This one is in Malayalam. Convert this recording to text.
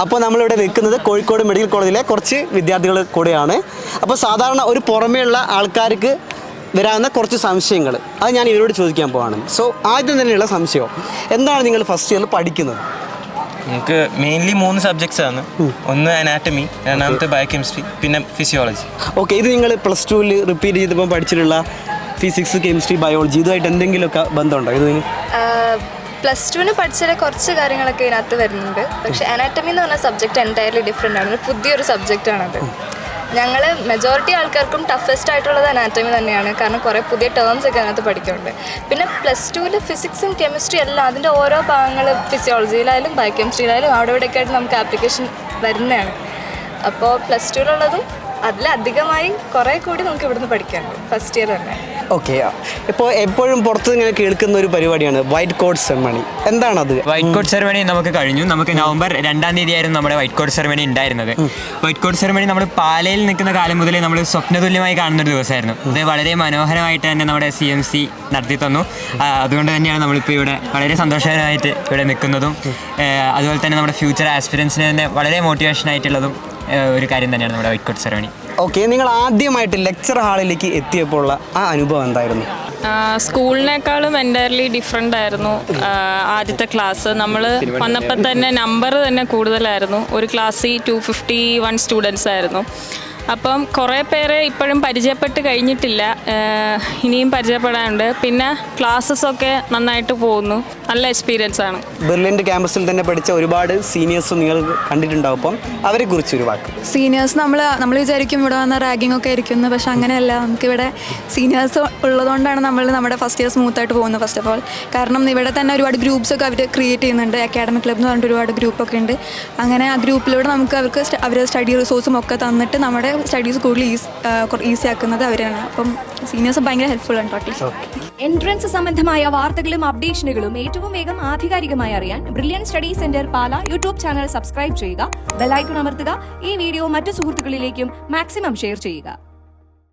അപ്പോൾ നമ്മളിവിടെ നിൽക്കുന്നത് കോഴിക്കോട് മെഡിക്കൽ കോളേജിലെ കുറച്ച് വിദ്യാർത്ഥികൾ കൂടെയാണ്. അപ്പോൾ സാധാരണ ഒരു പുറമേയുള്ള ആൾക്കാർക്ക് വരാവുന്ന കുറച്ച് സംശയങ്ങൾ അത് ഞാൻ ഇവരോട് ചോദിക്കാൻ പോവാണ്. സോ ആദ്യം തന്നെയുള്ള സംശയം, എന്താണ് നിങ്ങൾ ഫസ്റ്റ് ഇയറിൽ പഠിക്കുന്നത്? നമുക്ക് മെയിൻലി 3 സബ്ജക്ട്സ് ആണ്. ഒന്ന് അനാറ്റമി, രണ്ടാമത്തെ ബയോകെമിസ്ട്രി, പിന്നെ ഫിസിയോളജി. ഓക്കെ, ഇത് നിങ്ങൾ പ്ലസ് ടുവിൽ റിപ്പീറ്റ് ചെയ്തപ്പോൾ പഠിച്ചിട്ടുള്ള ഫിസിക്സ്, കെമിസ്ട്രി, ബയോളജി ഇതുമായിട്ട് എന്തെങ്കിലുമൊക്കെ ബന്ധമുണ്ടോ? ഇതിന് പ്ലസ് ടുവിന് പഠിച്ച കുറച്ച് കാര്യങ്ങളൊക്കെ ഇതിനകത്ത് വരുന്നുണ്ട്. പക്ഷേ അനാറ്റമി എന്ന് പറഞ്ഞ സബ്ജക്റ്റ് എൻറ്റയർലി ഡിഫറെൻ്റ് ആണ്, പുതിയൊരു സബ്ജക്റ്റാണത്. ഞങ്ങൾ മെജോറിറ്റി ആൾക്കാർക്കും ടഫസ്റ്റ് ആയിട്ടുള്ളത് അനാറ്റമി തന്നെയാണ്, കാരണം കുറേ പുതിയ ടേംസ് ഒക്കെ അതിനകത്ത് പഠിക്കുന്നുണ്ട്. പിന്നെ പ്ലസ് ടുവിൽ ഫിസിക്സും കെമിസ്ട്രി എല്ലാം അതിൻ്റെ ഓരോ ഭാഗങ്ങൾ ഫിസിയോളജിയിലായാലും ബയോകെമിസ്ട്രിയിലായാലും അവിടെ ഇവിടെയൊക്കെ ആയിട്ട് നമുക്ക് ആപ്ലിക്കേഷൻ വരുന്നതാണ്. അപ്പോൾ പ്ലസ് ടുവിലുള്ളതും അതിലധികമായി കുറേ കൂടി നമുക്ക് ഇവിടുന്ന് പഠിക്കാനുണ്ട് ഫസ്റ്റ് ഇയർ തന്നെ. ഓക്കെ, ഇപ്പോൾ എപ്പോഴും പുറത്ത് ഇങ്ങനെ കേൾക്കുന്ന ഒരു പരിപാടിയാണ് വൈറ്റ് കോട്ട് സെറമണി. എന്താണത്? വൈറ്റ് കോട്ട് സെറമണി നമുക്ക് കഴിഞ്ഞു. നമുക്ക് നവംബർ 2-ാം തീയതി ആയിരുന്നു നമ്മുടെ വൈറ്റ് കോട്ട് സെറമണി ഉണ്ടായിരുന്നത്. വൈറ്റ് കോട്ട് സെറമണി നമ്മൾ പാലയിൽ നിൽക്കുന്ന കാലം മുതലേ നമ്മൾ സ്വപ്നതുല്യമായി കാണുന്നൊരു ദിവസമായിരുന്നു. അത് വളരെ മനോഹരമായിട്ട് തന്നെ നമ്മുടെ CMC നടത്തി തന്നു. അതുകൊണ്ട് തന്നെയാണ് നമ്മളിപ്പോൾ ഇവിടെ വളരെ സന്തോഷകരമായിട്ട് ഇവിടെ നിൽക്കുന്നതും. അതുപോലെ തന്നെ നമ്മുടെ ഫ്യൂച്ചർ ആസ്പിരൻസിന് തന്നെ വളരെ മോട്ടിവേഷനായിട്ടുള്ളതും ഒരു കാര്യം തന്നെയാണ് നമ്മുടെ വൈറ്റ് കോട്ട് സെറമണി. ഓക്കെ, നിങ്ങൾ ആദ്യമായിട്ട് ലെക്ചർ ഹാളിലേക്ക് എത്തിയപ്പോൾ ആ അനുഭവം എന്തായിരുന്നു? സ്കൂളിനേക്കാളും എൻറ്റയർലി ഡിഫറെൻ്റ് ആയിരുന്നു. ആദ്യത്തെ ക്ലാസ് നമ്മൾ വന്നപ്പോൾ തന്നെ നമ്പർ തന്നെ കൂടുതലായിരുന്നു. ഒരു ക്ലാസ്സിൽ 251 സ്റ്റുഡൻസ് ആയിരുന്നു. അപ്പം കുറേ പേരെ ഇപ്പോഴും പരിചയപ്പെട്ട് കഴിഞ്ഞിട്ടില്ല, ഇനിയും പരിചയപ്പെടാനുണ്ട്. പിന്നെ ക്ലാസ്സസൊക്കെ നന്നായിട്ട് പോകുന്നു, നല്ല എക്സ്പീരിയൻസ് ആണ്. ബെർലിൻ്റെ ക്യാമ്പസിൽ തന്നെ പഠിച്ച ഒരുപാട് സീനിയേഴ്സും നിങ്ങൾ കണ്ടിട്ടുണ്ടാവും, അപ്പം അവരെ കുറിച്ച് ഒരു വാക്ക്. സീനിയേഴ്സ് നമ്മൾ വിചാരിക്കും ഇവിടെ വന്ന റാഗിങ് ഒക്കെ ആയിരിക്കുന്നു, പക്ഷെ അങ്ങനെയല്ല. നമുക്കിവിടെ സീനിയേഴ്സ് ഉള്ളതുകൊണ്ടാണ് നമ്മുടെ ഫസ്റ്റ് ഇയർ സ്മൂത്തായിട്ട് പോകുന്നത്. ഫസ്റ്റ് ഓഫ് ഓൾ കാരണം ഇവിടെ തന്നെ ഒരുപാട് ഗ്രൂപ്പ്സൊക്കെ അവർ ക്രിയേറ്റ് ചെയ്യുന്നുണ്ട്. അക്കാഡമിക് ക്ലബ് എന്ന് പറഞ്ഞിട്ട് ഒരുപാട് ഗ്രൂപ്പൊക്കെ ഉണ്ട്. അങ്ങനെ ആ ഗ്രൂപ്പിലൂടെ നമുക്ക് അവരുടെ സ്റ്റഡി റിസോഴ്സും ഒക്കെ തന്നിട്ട് നമ്മുടെ സ്റ്റഡീസ് കൂടുതൽ ഈസി ആക്കുന്നത് അവരാണ്. അപ്പം സീനിയേഴ്സ് ഭയങ്കര ഹെൽപ്ഫുൾ ആണ് ടോട്ടലി. എൻട്രൻസ് സംബന്ധമായ വാർത്തകളും അപ്ഡേഷനുകളും ഏറ്റവും വേഗം ആധികാരികമായി അറിയാൻ ബ്രില്യൻ സ്റ്റഡി സെന്റർ പാല യൂട്യൂബ് ചാനൽ സബ്സ്ക്രൈബ് ചെയ്യുക, ബെൽ ഐക്കൺ അമർത്തുക. ഈ വീഡിയോ മറ്റു സുഹൃത്തുക്കളിലേക്കും മാക്സിമം ഷെയർ ചെയ്യുക.